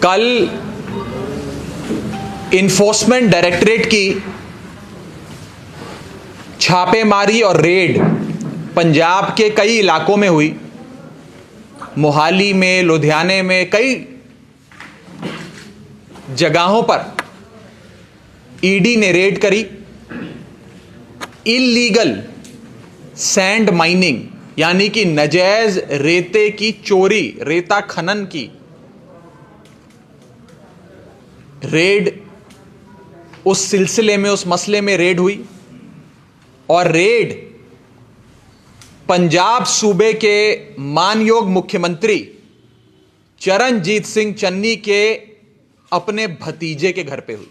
कल enforcement directorate की छापेमारी और रेड पंजाब के कई इलाकों में हुई। मोहाली में, लुधियाने में, कई जगहों पर ईडी ने रेड करी। इल्लीगल सैंड माइनिंग यानी कि नाजायज रेते की चोरी, रेता खनन की रेड, उस सिलसिले में, उस मसले में रेड हुई। और रेड पंजाब सूबे के मानयोग मुख्यमंत्री चरणजीत सिंह चन्नी के अपने भतीजे के घर पे हुई,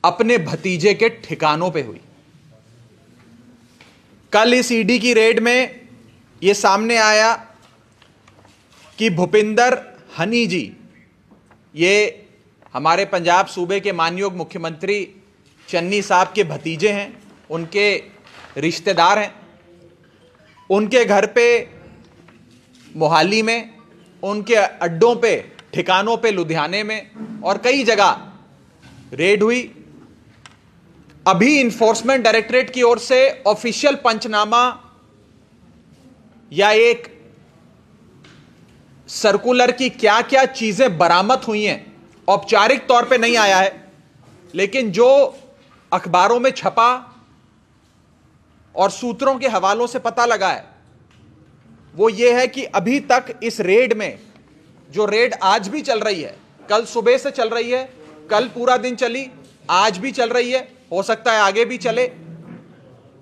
अपने भतीजे के ठिकानों पे हुई। कल इस ईडी की रेड में यह सामने आया कि भूपिंदर हनी जी, ये हमारे पंजाब सूबे के मानयोग मुख्यमंत्री चन्नी साहब के भतीजे हैं, उनके रिश्तेदार हैं। उनके घर पे मोहाली में, उनके अड्डों पे, ठिकानों पे लुधियाने में और कई जगह रेड हुई। अभी इन्फोर्समेंट डायरेक्टरेट की ओर से ऑफिशियल पंचनामा या एक सर्कुलर की क्या क्या चीजें बरामद हुई हैं औपचारिक तौर पे नहीं आया है, लेकिन जो अखबारों में छपा और सूत्रों के हवालों से पता लगा है वो ये है कि अभी तक इस रेड में, जो रेड आज भी चल रही है, कल सुबह से चल रही है, कल पूरा दिन चली, आज भी चल रही है, हो सकता है आगे भी चले,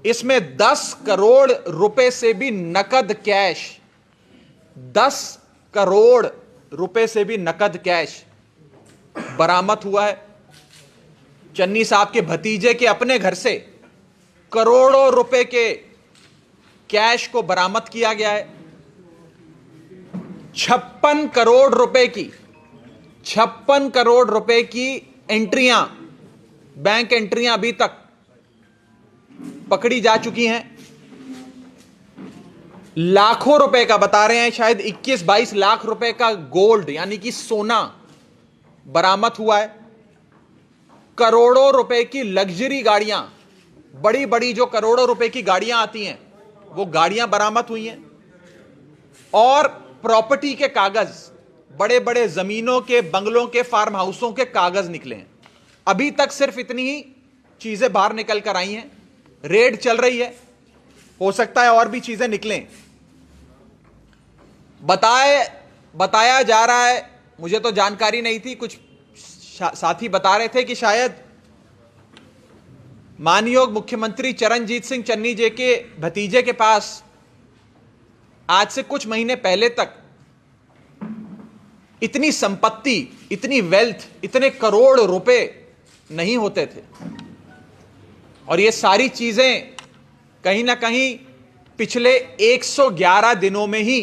इसमें 10 करोड़ रुपए से भी नकद कैश, 10 करोड़ रुपए से भी नकद कैश बरामद हुआ है। चन्नी साहब के भतीजे के अपने घर से करोड़ों रुपए के कैश को बरामद किया गया है। 56 करोड़ रुपए की, 56 करोड़ रुपए की एंट्रियां, बैंक एंट्रियां अभी तक पकड़ी जा चुकी हैं। लाखों रुपए का, बता रहे हैं शायद 21-22 लाख रुपए का गोल्ड यानी कि सोना बरामद हुआ है। करोड़ों रुपए की लग्जरी गाड़ियां, बड़ी बड़ी जो करोड़ों रुपए की गाड़ियां आती हैं, वो गाड़ियां बरामद हुई हैं। और प्रॉपर्टी के कागज, बड़े बड़े जमीनों के, बंगलों के, फार्म हाउसों के कागज निकले हैं। अभी तक सिर्फ इतनी ही चीजें बाहर निकल कर आई हैं। रेड चल रही है, हो सकता है और भी चीजें निकलें। बताया जा रहा है, मुझे तो जानकारी नहीं थी, कुछ साथी बता रहे थे कि शायद मानयोग मुख्यमंत्री चरणजीत सिंह चन्नी जी के भतीजे के पास आज से कुछ महीने पहले तक इतनी संपत्ति, इतनी वेल्थ, इतने करोड़ रुपए नहीं होते थे। और ये सारी चीजें कहीं ना कहीं पिछले 111 दिनों में ही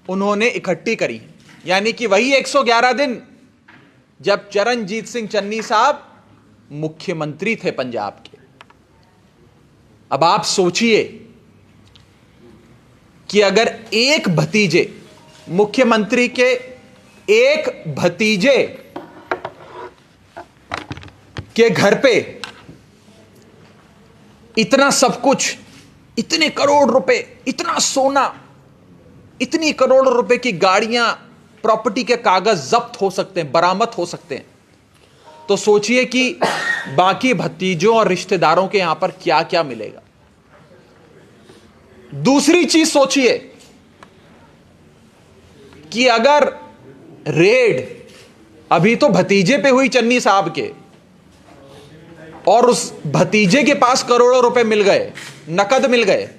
उन्होंने इकट्ठी करी। यानी कि वही 111 दिन जब चरणजीत सिंह चन्नी साहब मुख्यमंत्री थे पंजाब के। अब आप सोचिए कि अगर एक भतीजे, मुख्यमंत्री के एक भतीजे के घर पे इतना सब कुछ, इतने करोड़ रुपए, इतना सोना, इतनी करोड़ रुपए की गाड़ियां, प्रॉपर्टी के कागज जब्त हो सकते हैं, बरामद हो सकते हैं, तो सोचिए कि बाकी भतीजों और रिश्तेदारों के यहां पर क्या क्या मिलेगा। दूसरी चीज सोचिए कि अगर रेड अभी तो भतीजे पे हुई चन्नी साहब के, और उस भतीजे के पास करोड़ों रुपए मिल गए, नकद मिल गए,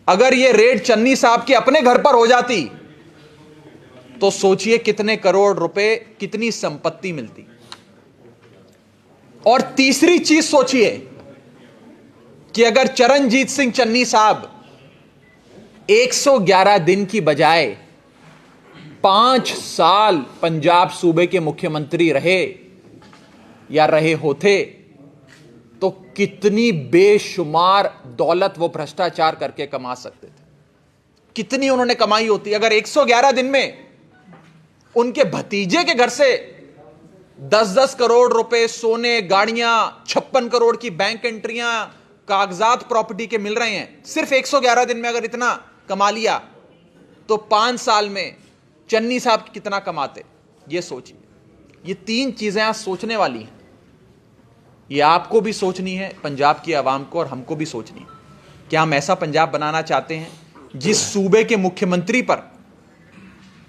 अगर यह रेड चन्नी साहब के अपने घर पर हो जाती तो सोचिए कितने करोड़ रुपए, कितनी संपत्ति मिलती। और तीसरी चीज सोचिए कि अगर चरणजीत सिंह चन्नी साहब 111 दिन की बजाय 5 साल पंजाब सूबे के मुख्यमंत्री रहे या रहे होते तो कितनी बेशुमार दौलत वो भ्रष्टाचार करके कमा सकते थे, कितनी उन्होंने कमाई होती। अगर 111 दिन में उनके भतीजे के घर से 10-10 करोड़ रुपए सोने, गाड़ियां, 56 करोड़ की बैंक एंट्रियां, कागजात प्रॉपर्टी के मिल रहे हैं। सिर्फ 111 दिन में अगर इतना कमा लिया तो 5 साल में चन्नी साहब कितना कमाते, ये सोचिए। ये 3 चीजें आज सोचने वाली हैं। ये आपको भी सोचनी है, पंजाब की आवाम को, और हमको भी सोचनी है। क्या हम ऐसा पंजाब बनाना चाहते हैं जिस सूबे के मुख्यमंत्री पर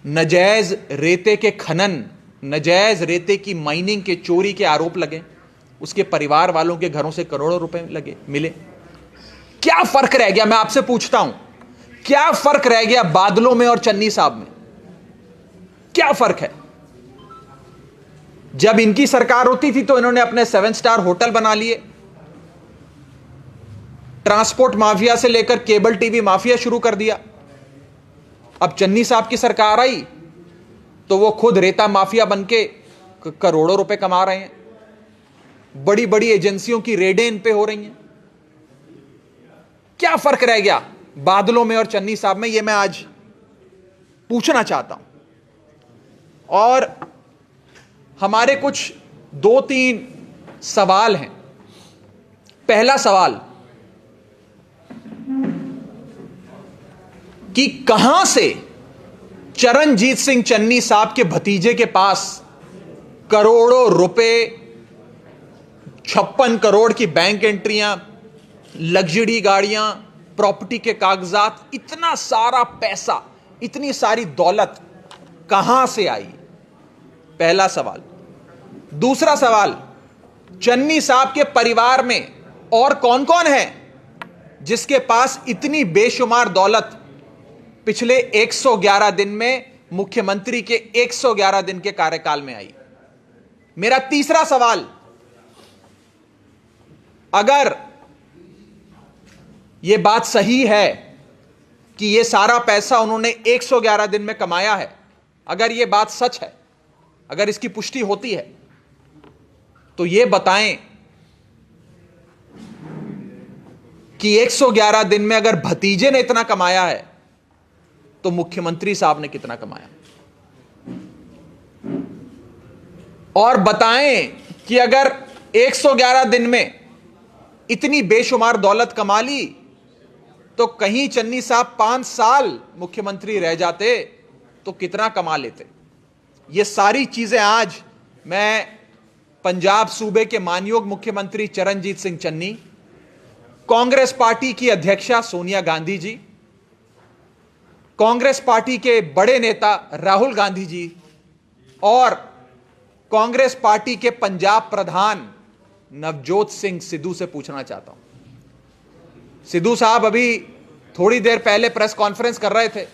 नजायज रेते के खनन, नजायज रेते की माइनिंग के चोरी के आरोप लगे, उसके परिवार वालों के घरों से करोड़ों रुपए मिले? क्या फर्क रह गया? मैं आपसे पूछता हूं, क्या फर्क रह गया बादलों में और चन्नी साहब में? क्या फर्क है? जब इनकी सरकार होती थी तो इन्होंने अपने 7 स्टार होटल बना लिए, ट्रांसपोर्ट माफिया से लेकर केबल टीवी माफिया शुरू कर दिया। अब चन्नी साहब की सरकार आई तो वो खुद रेता माफिया बनके करोड़ों रुपए कमा रहे हैं। बड़ी बड़ी एजेंसियों की रेडें इन पे हो रही हैं। क्या फर्क रह गया बादलों में और चन्नी साहब में? ये मैं आज पूछना चाहता हूं। और हमारे कुछ 2-3 सवाल हैं। पहला सवाल कि कहां से चरणजीत सिंह चन्नी साहब के भतीजे के पास करोड़ों रुपए, 56 करोड़ की बैंक एंट्रियां, लग्जरी गाड़ियां, प्रॉपर्टी के कागजात, इतना सारा पैसा, इतनी सारी दौलत कहां से आई? पहला सवाल। दूसरा सवाल, चन्नी साहब के परिवार में और कौन कौन है जिसके पास इतनी बेशुमार दौलत पिछले 111 दिन में, मुख्यमंत्री के 111 दिन के कार्यकाल में आई? मेरा तीसरा सवाल, अगर यह बात सही है कि यह सारा पैसा उन्होंने 111 दिन में कमाया है, अगर यह बात सच है, अगर इसकी पुष्टि होती है, तो यह बताएं कि 111 दिन में अगर भतीजे ने इतना कमाया है तो मुख्यमंत्री साहब ने कितना कमाया? और बताएं कि अगर 111 दिन में इतनी बेशुमार दौलत कमा ली तो कहीं चन्नी साहब 5 साल मुख्यमंत्री रह जाते तो कितना कमा लेते? ये सारी चीजें आज मैं पंजाब सूबे के मानयोग मुख्यमंत्री चरणजीत सिंह चन्नी, कांग्रेस पार्टी की अध्यक्षा सोनिया गांधी जी, कांग्रेस पार्टी के बड़े नेता राहुल गांधी जी और कांग्रेस पार्टी के पंजाब प्रधान नवजोत सिंह सिद्धू से पूछना चाहता हूं। सिद्धू साहब अभी थोड़ी देर पहले प्रेस कॉन्फ्रेंस कर रहे थे,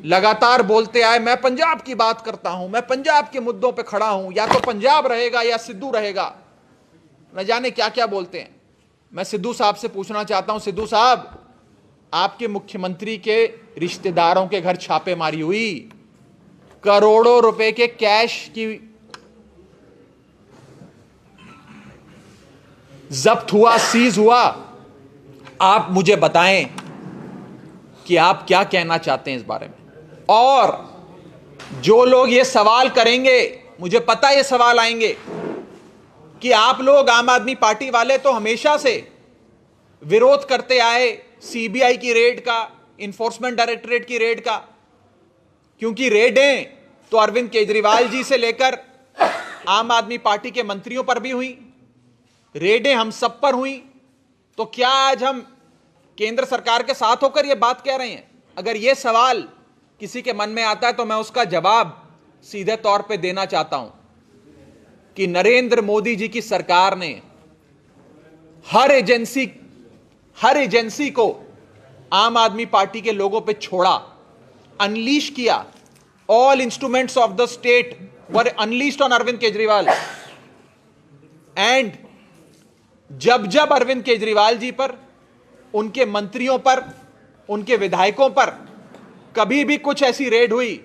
लगातार बोलते आए, मैं पंजाब की बात करता हूं, मैं पंजाब के मुद्दों पे खड़ा हूं, या तो पंजाब रहेगा या सिद्धू रहेगा, न जाने क्या क्या बोलते हैं। मैं सिद्धू साहब से पूछना चाहता हूं, सिद्धू साहब, आपके मुख्यमंत्री के रिश्तेदारों के घर छापेमारी हुई, करोड़ों रुपए के कैश की जब्त हुआ, सीज हुआ। आप मुझे बताएं कि आप क्या कहना चाहते हैं इस बारे में। और जो लोग ये सवाल करेंगे, मुझे पता ये सवाल आएंगे कि आप लोग आम आदमी पार्टी वाले तो हमेशा से विरोध करते आए सीबीआई की रेड का, इन्फोर्समेंट डायरेक्टरेट की रेड का, क्योंकि रेडें तो अरविंद केजरीवाल जी से लेकर आम आदमी पार्टी के मंत्रियों पर भी हुई, रेडें हम सब पर हुई। तो क्या आज हम केंद्र सरकार के साथ होकर यह बात कह रहे हैं? अगर यह सवाल किसी के मन में आता है तो मैं उसका जवाब सीधे तौर पे देना चाहता हूं कि नरेंद्र मोदी जी की सरकार ने हर एजेंसी को आम आदमी पार्टी के लोगों पे छोड़ा, अनलीश किया। All instruments of the state were unleashed on Arvind Kejriwal. And जब जब अरविंद केजरीवाल जी पर, उनके मंत्रियों पर, उनके विधायकों पर कभी भी कुछ ऐसी रेड हुई,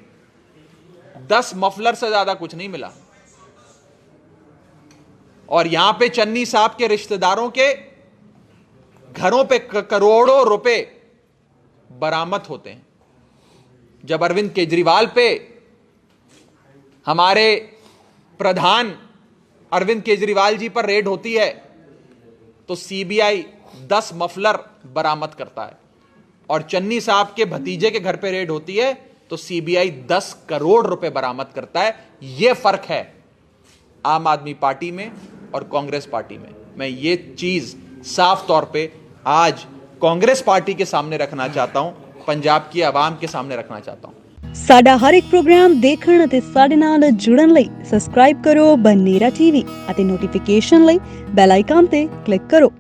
10 मफलर से ज्यादा कुछ नहीं मिला। और यहां पे चन्नी साहब के रिश्तेदारों के घरों पे करोड़ों रुपए बरामद होते हैं। जब अरविंद केजरीवाल पे हमारे प्रधान अरविंद केजरीवाल जी पर रेड होती है तो सीबीआई 10 मफलर बरामद करता है, और चन्नी साहब के भतीजे के घर पे रेड होती है तो सीबीआई 10 करोड़ रुपए बरामद करता है। यह फर्क है आम आदमी पार्टी में और कांग्रेस पार्टी में। मैं ये चीज साफ तौर पे आज कांग्रेस पार्टी के सामने रखना चाहता हूं, पंजाब की आवाम के सामने रखना चाहता हूं। ਸਾਡਾ ਹਰ ਇੱਕ ਪ੍ਰੋਗਰਾਮ ਦੇਖਣ ਅਤੇ ਸਾਡੇ ਨਾਲ ਜੁੜਨ ਲਈ ਸਬਸਕ੍ਰਾਈਬ ਕਰੋ ਬਨੇਰਾ ਟੀਵੀ ਅਤੇ ਨੋਟੀਫਿਕੇਸ਼ਨ ਲਈ ਬੈਲ ਆਈਕਨ ਤੇ ਕਲਿੱਕ ਕਰੋ।